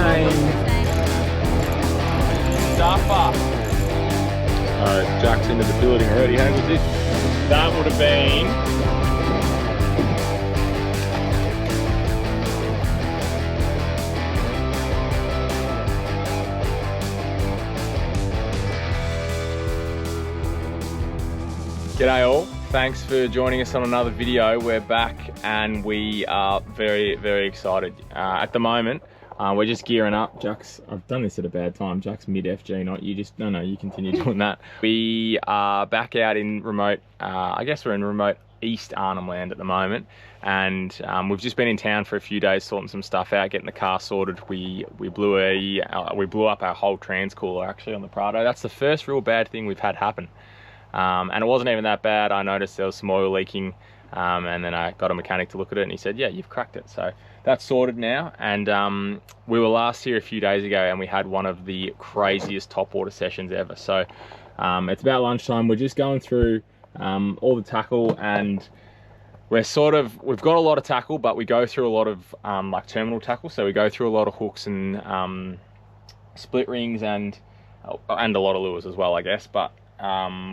same. Stuffer. Jack's into the building already. How was it? That would have been G'day all, thanks for joining us on another video. We're back and we are very, very excited. At the moment, we're just gearing up. Jack's, I've done this at a bad time. Jack's mid FG, not you just, no, you continue doing that. We are back out in remote, I guess we're in remote East Arnhem land at the moment. And we've just been in town for a few days sorting some stuff out, getting the car sorted. We blew up our whole transcooler actually on the Prado. That's the first real bad thing we've had happen. And it wasn't even that bad. I noticed there was some oil leaking, and then I got a mechanic to look at it and he said, yeah, you've cracked it. So that's sorted now. And we were last here a few days ago and we had one of the craziest top water sessions ever. So it's about lunchtime. We're just going through all the tackle, and we've got a lot of tackle, but we go through a lot of like terminal tackle. So we go through a lot of hooks and split rings and a lot of lures as well, I guess. But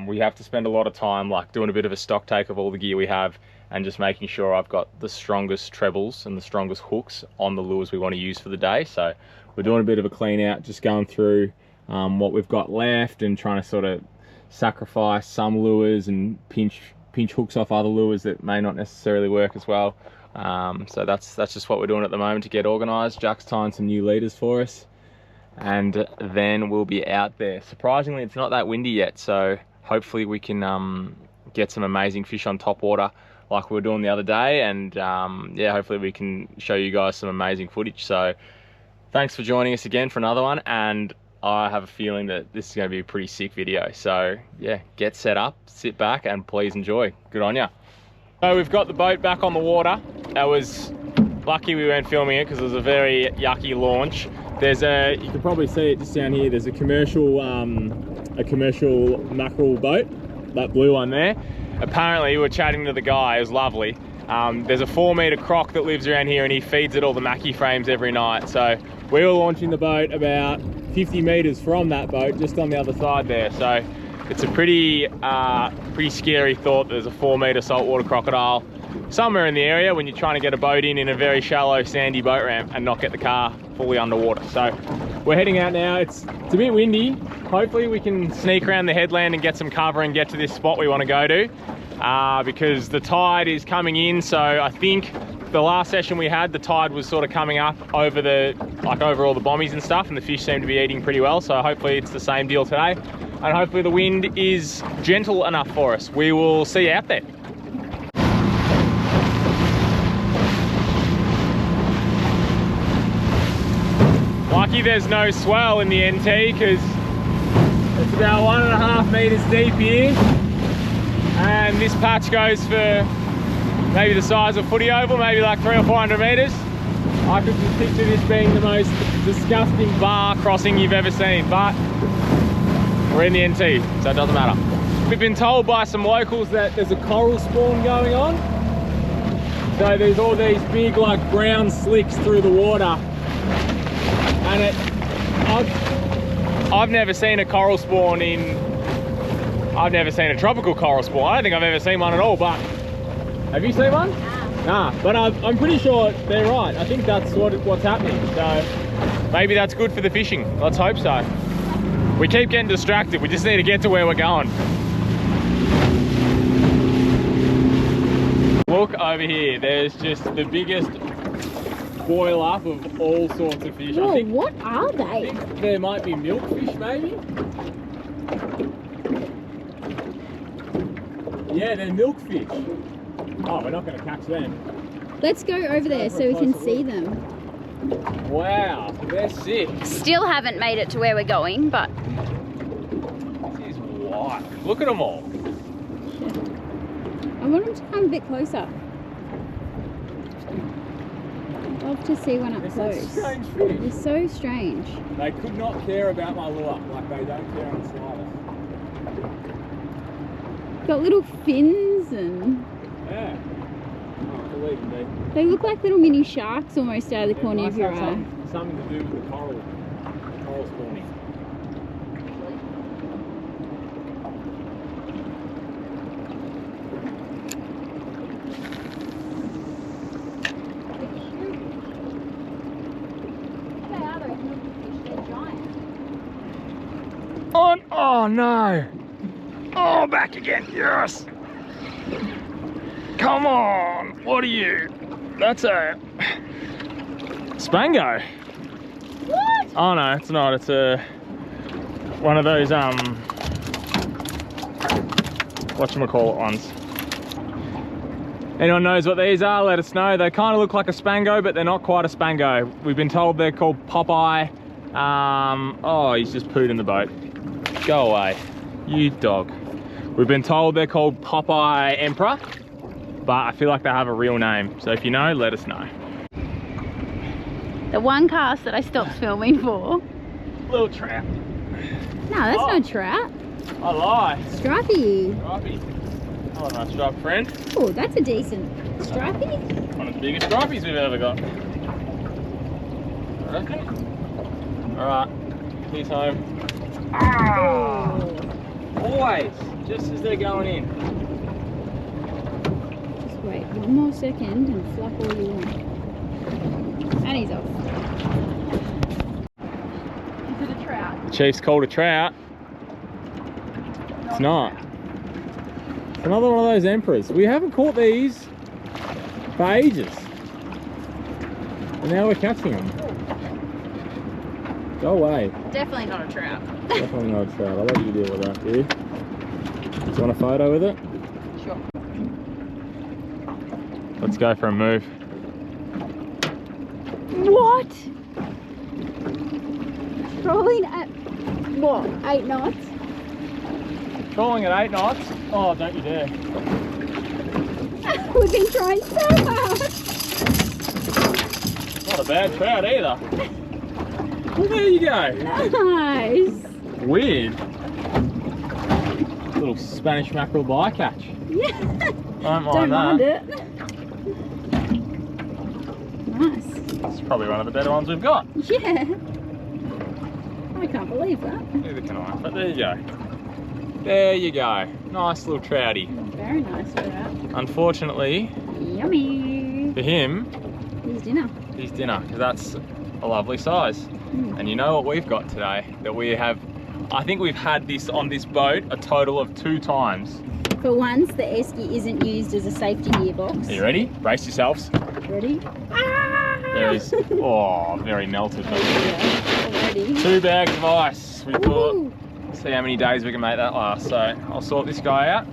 we have to spend a lot of time like doing a bit of a stock take of all the gear we have and just making sure I've got the strongest trebles and the strongest hooks on the lures we want to use for the day. So we're doing a bit of a clean out, just going through what we've got left and trying to sort of sacrifice some lures and pinch hooks off other lures that may not necessarily work as well. So that's just what we're doing at the moment to get organized. Jack's tying some new leaders for us, and then we'll be out there. Surprisingly, it's not that windy yet, so hopefully we can get some amazing fish on top water like we were doing the other day, and yeah, hopefully we can show you guys some amazing footage. So thanks for joining us again for another one, and I have a feeling that this is going to be a pretty sick video. So yeah, get set up, sit back, and please enjoy. Good on ya. So we've got the boat back on the water. I was lucky we weren't filming it because it was a very yucky launch. There's you can probably see it just down here, there's a commercial mackerel boat, that blue one there. Apparently, we were chatting to the guy, it was lovely. There's a 4-metre croc that lives around here and he feeds it all the mackie frames every night. So we were launching the boat about 50 metres from that boat, just on the other side there. So it's a pretty scary thought that there's a 4-metre saltwater crocodile somewhere in the area when you're trying to get a boat in a very shallow sandy boat ramp and not get the car fully underwater. So we're heading out now. It's a bit windy. Hopefully we can sneak around the headland and get some cover and get to this spot we want to go to, because the tide is coming in. So I think the last session we had, the tide was sort of coming up over over all the bommies and stuff, and the fish seem to be eating pretty well. So hopefully it's the same deal today, and hopefully the wind is gentle enough for us. We will see you out there. Lucky there's no swell in the NT because it's about 1.5 metres deep here, and this patch goes for maybe the size of a footy oval, maybe like 300 or 400 metres. I could just picture this being the most disgusting bar crossing you've ever seen, but we're in the NT, so it doesn't matter. We've been told by some locals that there's a coral spawn going on. So there's all these big like brown slicks through the water. And I've never seen a coral spawn I've never seen a tropical coral spawn. I don't think I've ever seen one at all, but have you seen one? Nah, but I'm pretty sure they're right. I think that's what's happening. So maybe that's good for the fishing. Let's hope so. We keep getting distracted. We just need to get to where we're going. Look over here. There's just the biggest boil up of all sorts of fish. Whoa, I think, what are they? I think there might be milkfish, maybe. Yeah, they're milkfish. Oh, we're not going to catch them. Let's go over there so we can see them. Wow, they're sick. Still haven't made it to where we're going, but This is wild. Look at them all. I want them to come a bit closer. I'd love to see one up close. Such strange fish. They're so strange. They could not care about my lure, like they don't care on the slightest. Got little fins and Yeah. Oh, believe me. they look like little mini sharks almost out of the corner of your eye. something to do with the coral spawning. On! Oh no! Oh, back again! Yes! Come on! What are you? That's a Spango. What? Oh no, it's not. It's a one of those whatchamacallit ones. Anyone knows what these are? Let us know. They kind of look like a Spango, but they're not quite a Spango. We've been told they're called Popeye. Oh, he's just pooed in the boat. Go away, you dog. We've been told they're called Popeye Emperor, but I feel like they have a real name. So if you know, let us know. The one cast that I stopped filming for. Little trout. No, that's no trout. I lie. Stripey. Stripey. Oh, nice stripe, friend. Oh, that's a decent stripey. One of the biggest stripies we've ever got. I reckon. Alright, he's home. Ah! Always, just as they're going in. Just wait one more second and flap all you want. And he's off. Is it a trout? The Chief's called a trout. It's not. It's another one of those emperors. We haven't caught these for ages. And now we're catching them. Go away. Definitely not a trout. Definitely not a trout. I'll let you deal with that, dude. Do you want a photo with it? Sure. Let's go for a move. What? Trolling at what? 8 knots? Trolling at 8 knots? Oh, don't you dare. We've been trying so hard. Not a bad trout either. Well, there you go. Nice. Weird. Little Spanish mackerel bycatch. Yeah. Don't Don't mind that. it. Nice. It's probably one of the better ones we've got. Yeah. I can't believe that. Neither can I, but there you go. There you go. Nice little trouty. Very nice trout. Unfortunately, Yummy. for him, Here's dinner. he's dinner, because that's a lovely size. And you know what we've got today? That we have, I think we've had this on this boat a total of 2 times. For once, the esky isn't used as a safety gearbox. Are you ready? Brace yourselves. Ready? Ah! There is, oh, very melted. Yeah, already. 2 bags of ice. We thought, Woo! see how many days we can make that last. So I'll sort this guy out.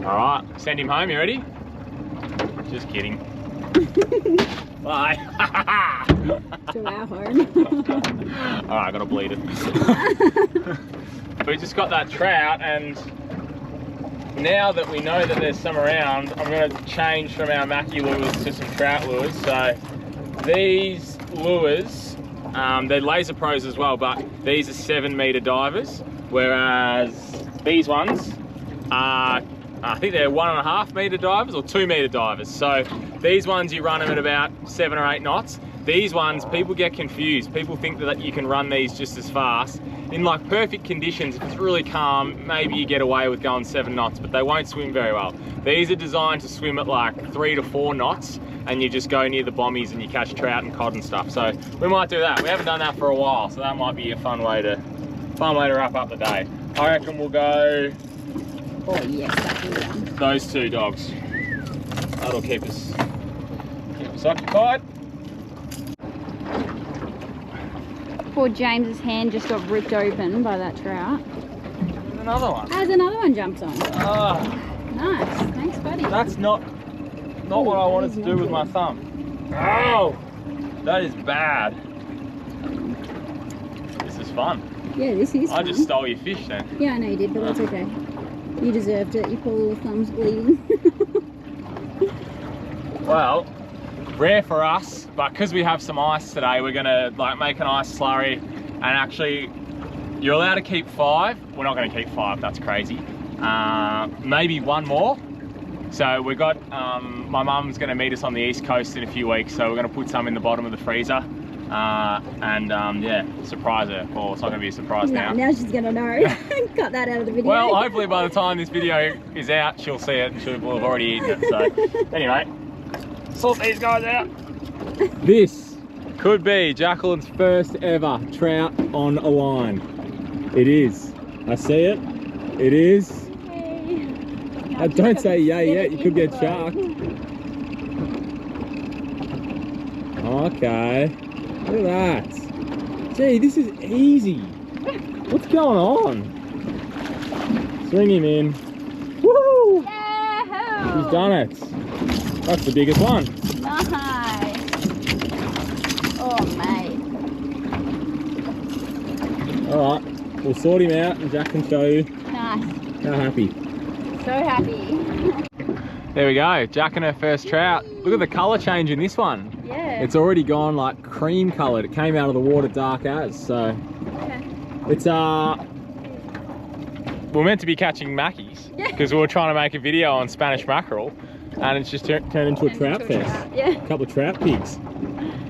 All right, send him home. You ready? Just kidding. Bye. To our home. All right, I gotta bleed it. We just got that trout, and now that we know that there's some around, I'm gonna change from our Mackie lures to some trout lures. So these lures, they're Laser Pros as well, but these are 7-meter divers, whereas these ones are, I think they're 1.5 meter divers or 2 meter divers. So these ones you run them at about 7 or 8 knots. These ones, people get confused. People think that you can run these just as fast. In like perfect conditions, if it's really calm, maybe you get away with going 7 knots, but they won't swim very well. These are designed to swim at like 3 to 4 knots, and you just go near the bommies and you catch trout and cod and stuff. So we might do that. We haven't done that for a while, so that might be a fun way to wrap up the day. I reckon we'll go. Oh yes, that's the one. Those 2 dogs. That'll keep us occupied. Poor James's hand just got ripped open by that trout. There's another one. As another one jumps on. Ah, Nice, thanks buddy. that's not what I wanted to do with my thumb. Oh, that is bad. This is fun. Yeah, this is I fun. just stole your fish then. Yeah, I know you did, but that's okay. You deserved it. Your poor little thumb's bleeding. Well, rare for us, but because we have some ice today, we're gonna like make an ice slurry, and actually you're allowed to keep 5. We're not gonna keep 5, that's crazy. Maybe 1 more, So we got, my mum's gonna meet us on the East Coast in a few weeks, so we're gonna put some in the bottom of the freezer. Yeah, surprise her. Well, it's not gonna be a surprise now. Now she's gonna know. Cut that out of the video. Well, hopefully by the time this video is out, she'll see it and she will have already eaten it. So anyway, sort these guys out. This could be Jacqueline's first ever trout on a line. It is. I see it. It is. Hey. Don't say yay yet, you could get sharked. Okay. Look at that. Gee, this is easy. What's going on? Swing him in. Woo! Yeah! He's done it. That's the biggest one. Nice. Oh, mate. Alright, we'll sort him out and Jack can show you. Nice. How happy. So happy. There we go, Jack and her first trout. Look at the colour change in this one. Yeah. It's already gone like cream coloured. It came out of the water dark as, so. Okay. It's we're meant to be catching mackies because we were trying to make a video on Spanish mackerel and it's just turned into a trout fest. Yeah. A couple of trout pigs.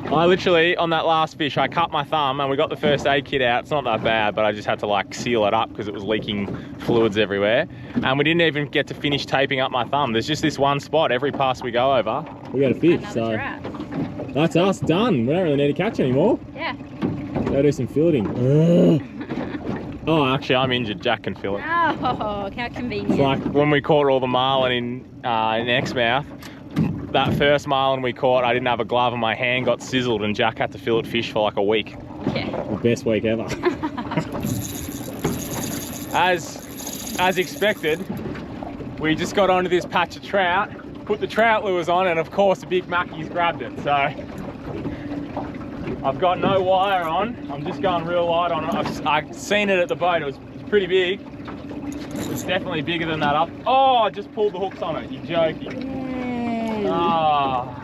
I literally, on that last fish, I cut my thumb and we got the first aid kit out. It's not that bad, but I just had to like seal it up because it was leaking fluids everywhere. And we didn't even get to finish taping up my thumb. There's just this one spot every pass we go over. We got a fish, so trout. That's us done. We don't really need to catch anymore. Yeah. Go do some filleting. Oh, actually, I'm injured. Jack can fill it. Oh, how convenient. It's like when we caught all the marlin in Exmouth. That first marlin we caught, I didn't have a glove and my hand got sizzled and Jack had to fillet fish for like a week. Yeah. The best week ever. As expected, we just got onto this patch of trout, put the trout lures on, and of course the big mackies grabbed it. So I've got no wire on. I'm just going real light on it. I've seen it at the boat. It was pretty big. It's definitely bigger than that up. Oh, I just pulled the hooks on it. You're joking. Oh.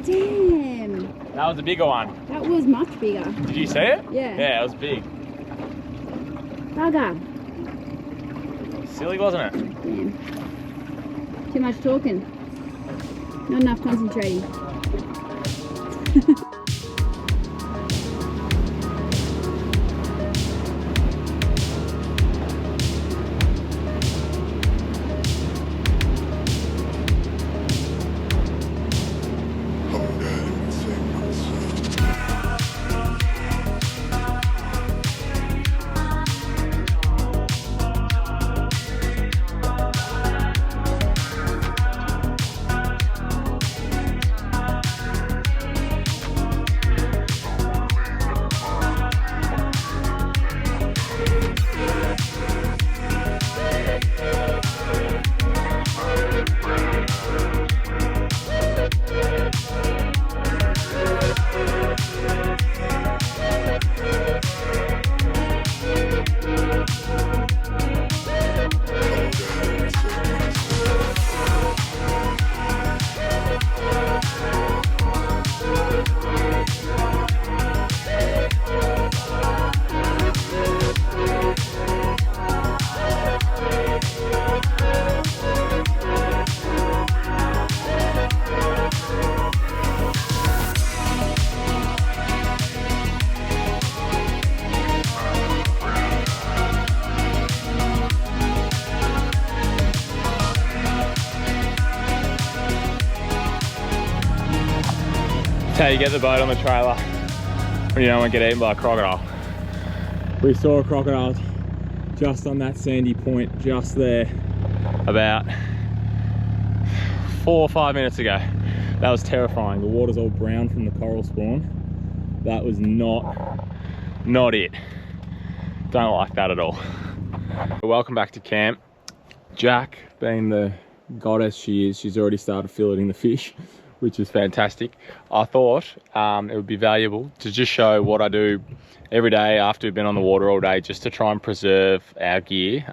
Damn. That was a bigger one. That was much bigger. Did you see it? Yeah. Yeah, it was big. Bugger. Silly, wasn't it? Damn. Too much talking. Not enough concentrating. How you get the boat on the trailer when you don't want to get eaten by a crocodile. We saw a crocodile just on that sandy point just there about 4 or 5 minutes ago. That was terrifying. The water's all brown from the coral spawn. That was not it. Don't like that at all. Welcome back to camp. Jack, being the goddess she is, she's already started filleting the fish, which is fantastic. I thought it would be valuable to just show what I do every day after we've been on the water all day, just to try and preserve our gear,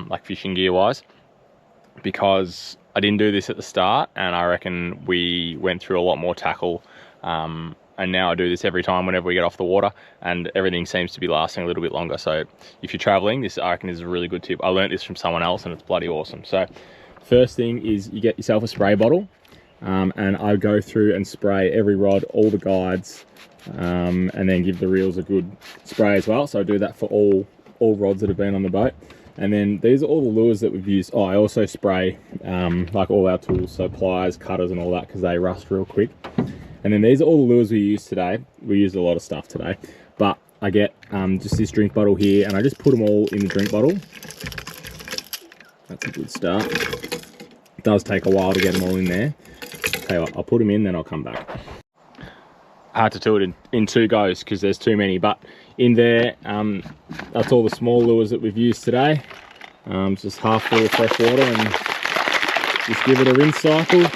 like fishing gear wise, because I didn't do this at the start and I reckon we went through a lot more tackle, and now I do this every time whenever we get off the water, and everything seems to be lasting a little bit longer. So if you're traveling, this I reckon is a really good tip. I learnt this from someone else and it's bloody awesome. So First thing is you get yourself a spray bottle, and I go through and spray every rod, all the guides, and then give the reels a good spray as well. So I do that for all rods that have been on the boat. And then these are all the lures that we've used. Oh, I also spray like all our tools, so pliers, cutters and all that, because they rust real quick. And then these are all the lures we use today. We used a lot of stuff today, but I get just this drink bottle here, and I just put them all in the drink bottle. That's a good start. It does take a while to get them all in there. Tell you what, I'll put them in, then I'll come back. I had to do it in 2 goes because there's too many, but in there, that's all the small lures that we've used today. Just half full of fresh water and just give it a rinse cycle.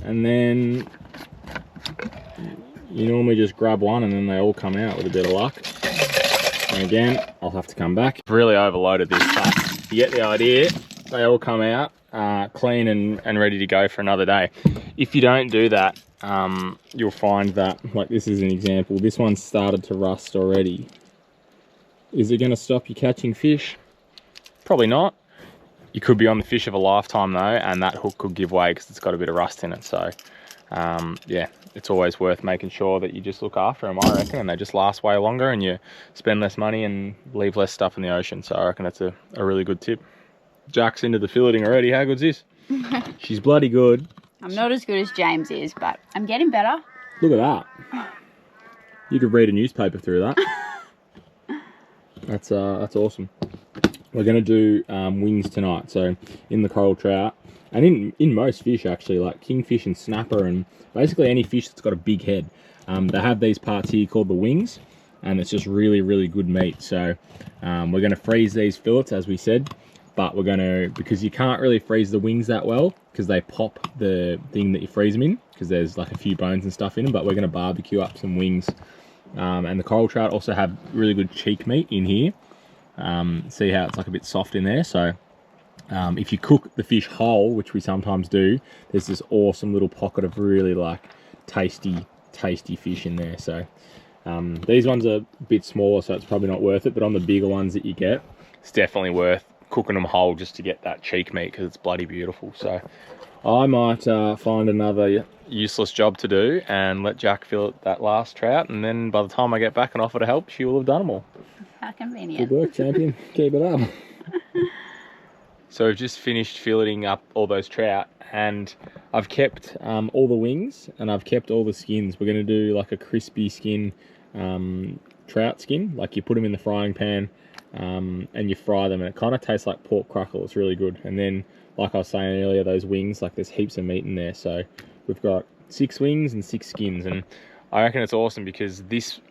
And then you normally just grab one and then they all come out with a bit of luck. And again, I'll have to come back. Really overloaded this, but you get the idea. They all come out clean and ready to go for another day. If you don't do that, you'll find that, like this is an example, this one's started to rust already. Is it going to stop you catching fish? Probably not. You could be on the fish of a lifetime though, and that hook could give way because it's got a bit of rust in it. So yeah, it's always worth making sure that you just look after them, I reckon, and they just last way longer and you spend less money and leave less stuff in the ocean. So I reckon that's a really good tip. Jack's into the filleting already. How good's this? She's bloody good. I'm not as good as James is, but I'm getting better. Look at that. You could read a newspaper through that. That's awesome. We're going to do wings tonight. So in the coral trout, and in most fish actually, like kingfish and snapper and basically any fish that's got a big head, they have these parts here called the wings, and it's just really, really good meat. So we're going to freeze these fillets, as we said, but we're going to, because you can't really freeze the wings that well because they pop the thing that you freeze them in, because there's like a few bones and stuff in them. But we're going to barbecue up some wings. And the coral trout also have really good cheek meat in here. See how it's like a bit soft in there. So if you cook the fish whole, which we sometimes do, there's this awesome little pocket of really like tasty fish in there. So these ones are a bit smaller, so it's probably not worth it, but on the bigger ones that you get, it's definitely worth cooking them whole just to get that cheek meat, because it's bloody beautiful. So I might find another useless job to do and let Jack fillet that last trout, and then by the time I get back and offer to help, she will have done them all. How convenient. Good work, champion. Keep it up. So we've just finished filleting up all those trout, and I've kept all the wings and I've kept all the skins. We're going to do like a crispy skin trout skin, like you put them in the frying pan and you fry them, and it kind of tastes like pork crackle. It's really good. And then, like I was saying earlier, those wings, like there's heaps of meat in there. So we've got 6 wings and 6 skins, and I reckon it's awesome because this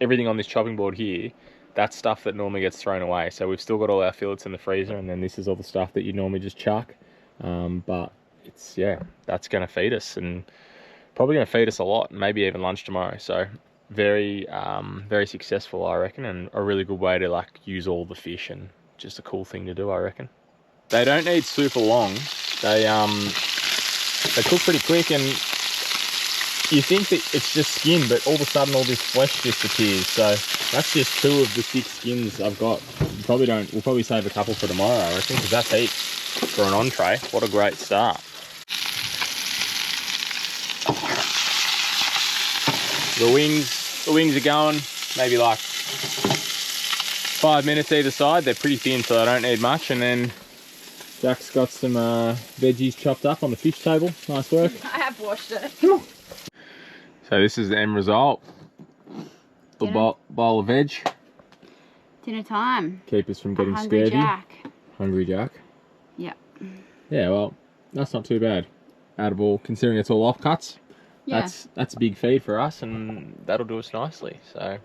everything on this chopping board here, that's stuff that normally gets thrown away. So we've still got all our fillets in the freezer, and then this is all the stuff that you normally just chuck. But it's, yeah, that's going to feed us, and probably going to feed us a lot, maybe even lunch tomorrow. So very successful, I reckon, and a really good way to like use all the fish, and just a cool thing to do, I reckon. They don't need super long. They cook pretty quick, and you think that it's just skin, but all of a sudden all this flesh disappears. So that's just 2 of the 6 skins I've got. We'll probably save a couple for tomorrow, I reckon, because that's heaps for an entree. What a great start. The wings are going, maybe like 5 minutes either side. They're pretty thin, so they don't need much. And then Jack's got some veggies chopped up on the fish table. Nice work. I have washed it. Come on. So this is the end result. The bowl of veg. Dinner time. Keep us from getting Hungry scurvy. Jack. Hungry Jack. Yep. Yeah, well, that's not too bad. Attaboy, considering it's all offcuts. Yeah. That's a big feed for us, and that'll do us nicely. So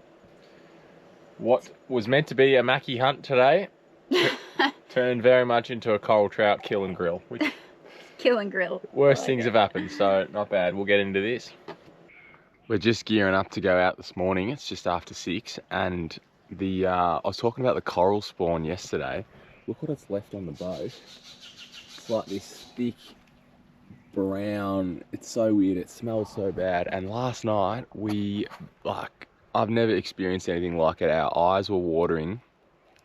what was meant to be a Mackie hunt today turned very much into a coral trout kill and grill. Which kill and grill. Worst things have happened, so not bad. We'll get into this. We're just gearing up to go out this morning. It's just after 6, and I was talking about the coral spawn yesterday. Look what it's left on the boat. It's like this thick brown, it's so weird, it smells so bad. And last night I've never experienced anything like it. Our eyes were watering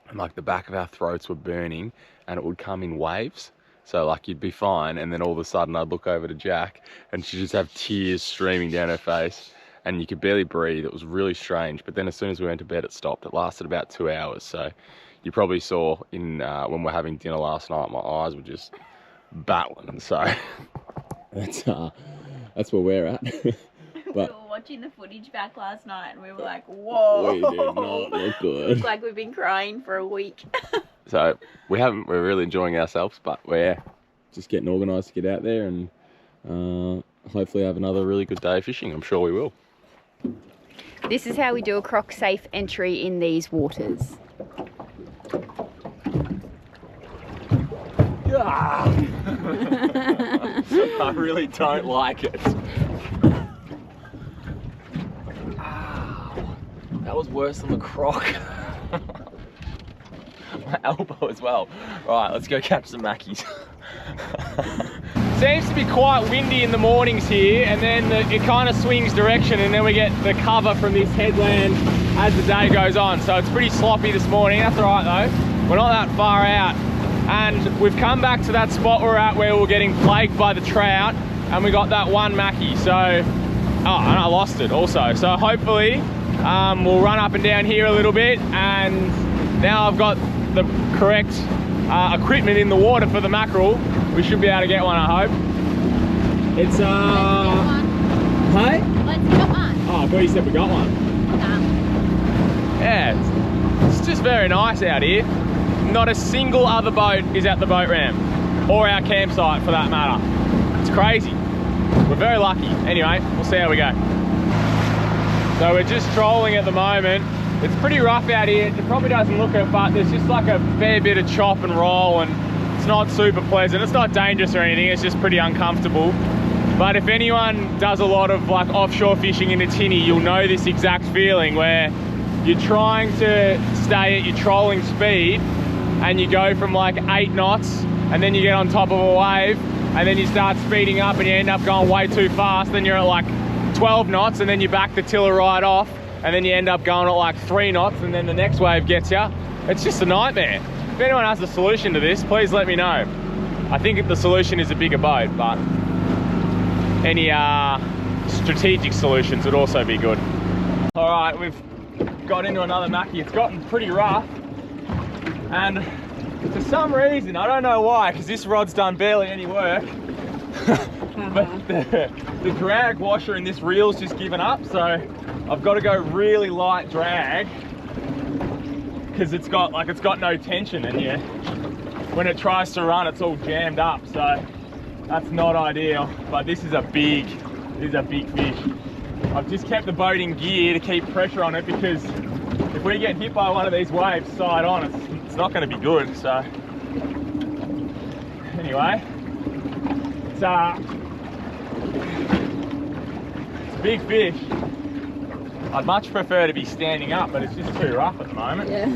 and like the back of our throats were burning, and it would come in waves. So like you'd be fine, and then all of a sudden I'd look over to Jack and she'd just have tears streaming down her face and you could barely breathe. It was really strange. But then as soon as we went to bed, it stopped. It lasted about 2 hours. So you probably saw in when we were having dinner last night, my eyes were just battling. So that's where we're at. But we were watching the footage back last night and we were like, whoa. We did not look good. Looks like we've been crying for a week. So we're really enjoying ourselves, but we're just getting organised to get out there and hopefully have another really good day of fishing. I'm sure we will. This is how we do a croc safe entry in these waters. I really don't like it. That was worse than the croc. My elbow as well. Right, let's go catch some mackies. Seems to be quite windy in the mornings here, and then it kind of swings direction, and then we get the cover from this headland as the day goes on. So it's pretty sloppy this morning. That's all right though. We're not that far out, and we've come back to that spot we're at where we're getting plagued by the trout, and we got that one mackie. So, and I lost it also. So hopefully we'll run up and down here a little bit, and now I've got the correct equipment in the water for the mackerel. We should be able to get one, I hope. It's Hey? Let's get one. Oh, I thought you said we got one. Nah. Yeah, it's just very nice out here. Not a single other boat is at the boat ramp, or our campsite for that matter. It's crazy. We're very lucky. Anyway, we'll see how we go. So we're just trolling at the moment. It's pretty rough out here. It probably doesn't look it, but there's just like a fair bit of chop and roll, and it's not super pleasant. It's not dangerous or anything, it's just pretty uncomfortable. But if anyone does a lot of like offshore fishing in a tinny, you'll know this exact feeling where you're trying to stay at your trolling speed and you go from like 8 knots and then you get on top of a wave and then you start speeding up and you end up going way too fast. Then you're at like 12 knots and then you back the tiller right off, and then you end up going at like 3 knots and then the next wave gets you. It's just a nightmare. If anyone has a solution to this, please let me know. I think the solution is a bigger boat, but any strategic solutions would also be good. All right, we've got into another mackie. It's gotten pretty rough, and for some reason, I don't know why, because this rod's done barely any work, but the drag washer in this reel's just given up, so I've got to go really light drag because it's got no tension, and yeah, when it tries to run, it's all jammed up, so that's not ideal. But this is a big fish. I've just kept the boat in gear to keep pressure on it, because if we get hit by one of these waves side on, it's not going to be good. So anyway, it's a big fish. I'd much prefer to be standing up, but it's just too rough at the moment. Yeah.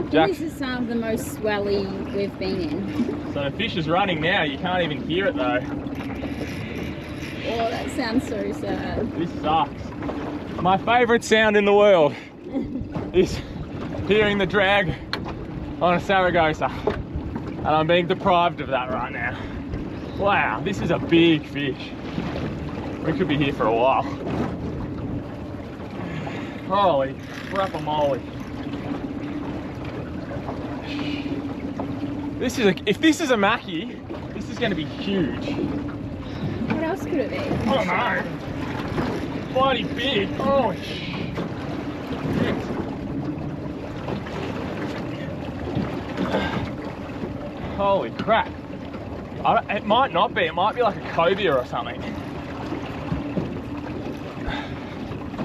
Jack, This is some of the most swelly we've been in. so the fish is running now. You can't even hear it though. Oh, that sounds so sad. This sucks. My favourite sound in the world is hearing the drag on a Saragossa, and I'm being deprived of that right now. Wow, this is a big fish. We could be here for a while. Holy crap-a-moly. If this is a mackie, this is going to be huge. What else could it be? Oh no! Bloody big! Oh shit! Holy crap! It might not be. It might be like a cobia or something.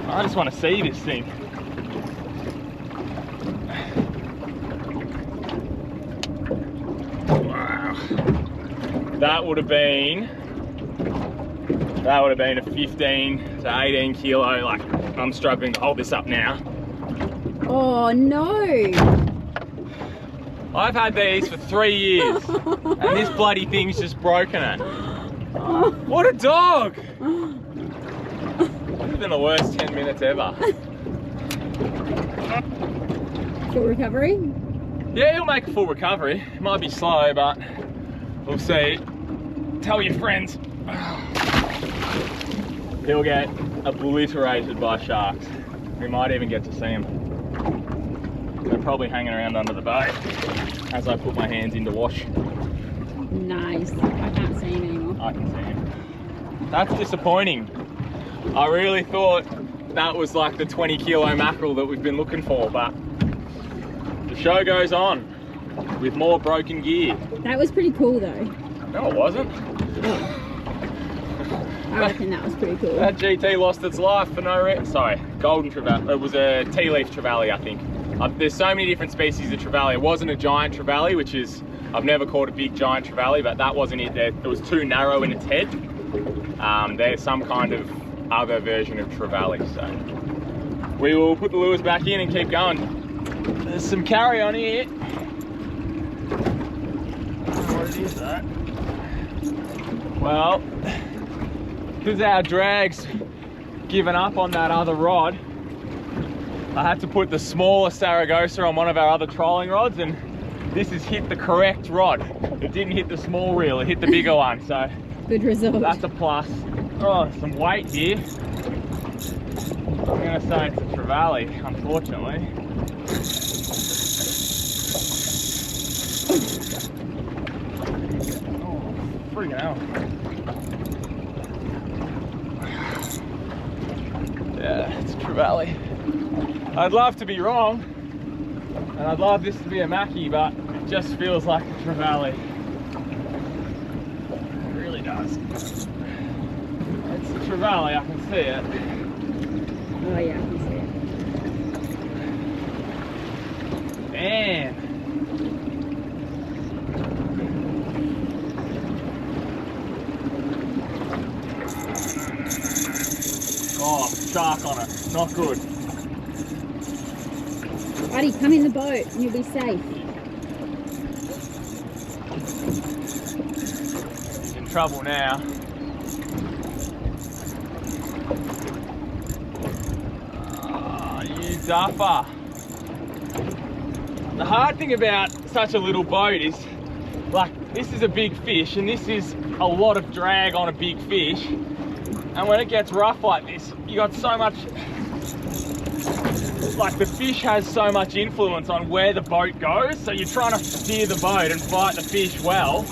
I just want to see this thing. Wow! That would have been a 15 to 18 kilo. Like, I'm struggling to hold this up now. Oh no! I've had these for 3 years, and this bloody thing's just broken it. What a dog! This has been the worst 10 minutes ever. Full recovery? Yeah, he'll make a full recovery. It might be slow, but We'll see. Tell your friends. He'll get obliterated by sharks. We might even get to see him. They're probably hanging around under the boat as I put my hands in to wash. Nice. I can't see him anymore. I can see him. That's disappointing. I really thought that was like the 20-kilo mackerel that we've been looking for, but the show goes on with more broken gear. That was pretty cool though. No, it wasn't. I reckon that was pretty cool. That GT lost its life for no reason. Sorry, golden trevally. It was a tea leaf trevally, I think. There's so many different species of trevally. It wasn't a giant trevally, which is, I've never caught a big giant trevally, but that wasn't it. It was too narrow in its head. There's some kind of other version of trevally, so we will put the lures back in and keep going. There's some carry on here. I don't know what it is though. Well, because our drag's given up on that other rod, I had to put the smaller Saragossa on one of our other trolling rods, and this has hit the correct rod. It didn't hit the small reel, it hit the bigger one, so good result. that's a plus. Oh, some weight here. I'm gonna say it's a trevally, unfortunately. Oh, freaking hell. Yeah, it's a trevally. I'd love to be wrong, and I'd love this to be a mackie, but it just feels like a trevally. It really does. It's a trevally, I can see it. Oh yeah, I can see it. Man. Oh, shark on it. Not good. Buddy, come in the boat and you'll be safe. He's in trouble now. Oh, you duffer. The hard thing about such a little boat is, like, this is a big fish and this is a lot of drag on a big fish. And when it gets rough like this, you got so much, like the fish has so much influence on where the boat goes, so you're trying to steer the boat and fight the fish well,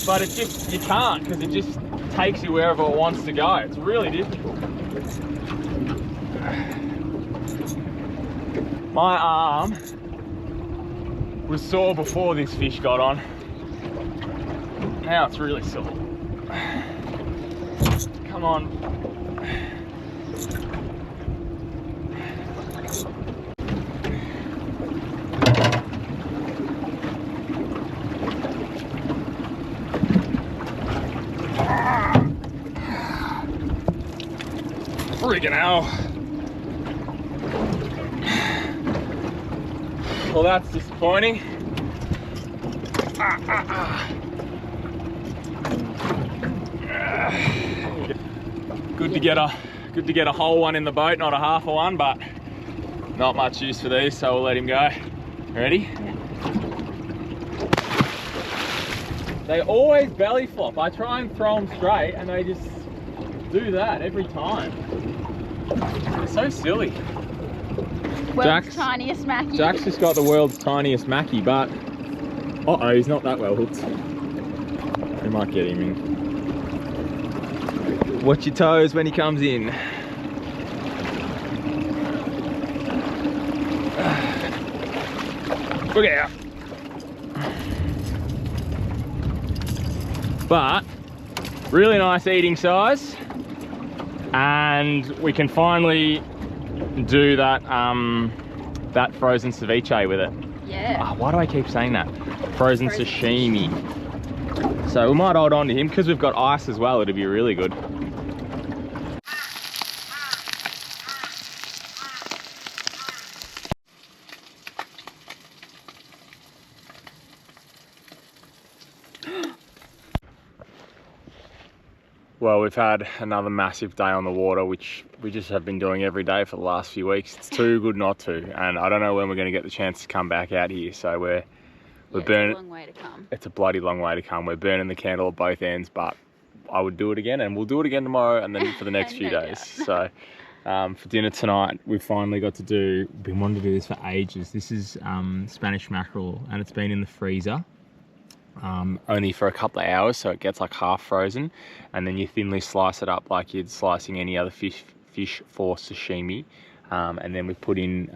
but it just, you can't, because it just takes you wherever it wants to go. It's really difficult. My arm was sore before this fish got on. Now it's really sore. Come on. Freaking hell. Well, that's disappointing. Good to get a whole one in the boat, not a half a one, but not much use for these, so we'll let him go. Ready? Yeah. They always belly flop. I try and throw them straight and they just do that every time. They're so silly. World's tiniest mackie. Jack's just got the world's tiniest mackie, but uh-oh, he's not that well hooked. We might get him in. Watch your toes when he comes in. Look out. But really nice eating size, and we can finally do that that frozen ceviche with it. Yeah. Why do I keep saying that? Frozen sashimi. So we might hold on to him because we've got ice as well. It'll be really good. Well, we've had another massive day on the water, which we just have been doing every day for the last few weeks. It's too good not to, and I don't know when we're going to get the chance to come back out here, so we're We're It's burning. a long way to come. It's a bloody long way to come. We're burning the candle at both ends, but I would do it again, and we'll do it again tomorrow, and then for the next few No days. doubt. So, for dinner tonight, we finally got to do. We've been wanting to do this for ages. This is Spanish mackerel, and it's been in the freezer. Only for a couple of hours, so it gets like half frozen, and then you thinly slice it up like you'd slicing any other fish for sashimi, and then we put in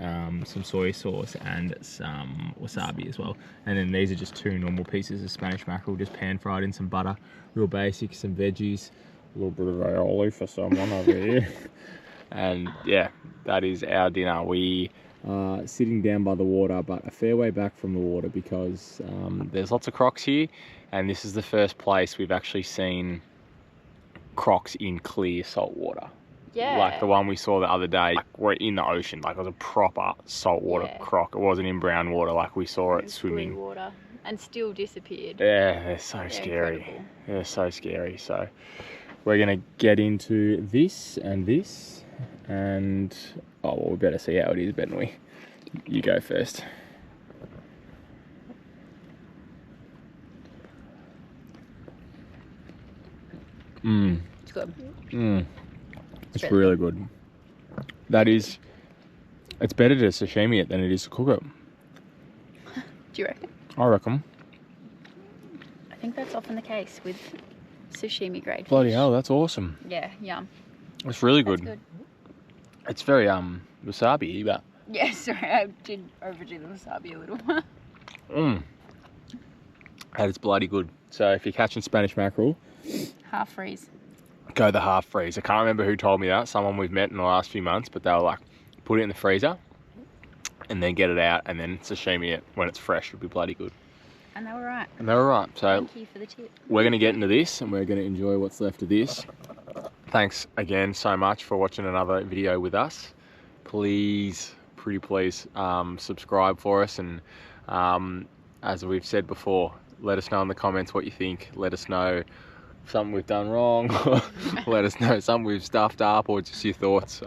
some soy sauce and some wasabi as well, and then these are just 2 normal pieces of Spanish mackerel, just pan fried in some butter, real basic, some veggies, a little bit of aioli for someone over here, and yeah, that is our dinner. We sitting down by the water, but a fair way back from the water because there's lots of crocs here, and this is the first place we've actually seen crocs in clear salt water. Yeah. Like the one we saw the other day, like we're in the ocean, like it was a proper saltwater croc. It wasn't in brown water like we saw it swimming. Blue water, and still disappeared. Yeah, they're so scary. Incredible. They're so scary. So we're gonna get into this, and oh well, we better see how it is, better we? You go first. It's good. It's really good. That is, it's better to sashimi it than it is to cook it. Do you reckon? I reckon. I think that's often the case with sashimi grade Bloody fish. hell, that's awesome. Yeah, yum. It's really That's good. good. It's very wasabi, but Yeah, sorry, I did overdo the wasabi a little. and it's bloody good. So if you're catching Spanish mackerel, Half freeze. go the half freeze. I can't remember who told me that. Someone we've met in the last few months, but they were like, put it in the freezer and then get it out and then sashimi it when it's fresh. It'll be bloody good. And they were right. And they were right. So Thank you for the tip. we're going to get into this and we're going to enjoy what's left of this. Thanks again so much for watching another video with us. Please, pretty please, subscribe for us, and as we've said before, let us know in the comments what you think. Let us know something we've done wrong. Let us know something we've stuffed up, or just your thoughts.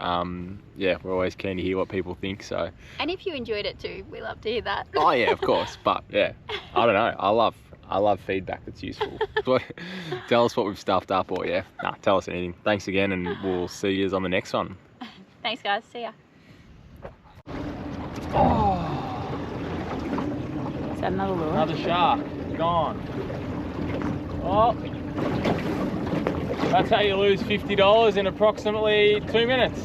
Yeah, we're always keen to hear what people think. So, And if you enjoyed it too, we love to hear that. oh yeah, of course. But yeah, I don't know. I love feedback that's useful. Tell us what we've stuffed up, or yeah, nah, tell us anything. Thanks again, and we'll see you on the next one. Thanks, guys. See ya. Oh, Is that another lure? another shark. Gone. Oh, that's how you lose $50 in approximately 2 minutes.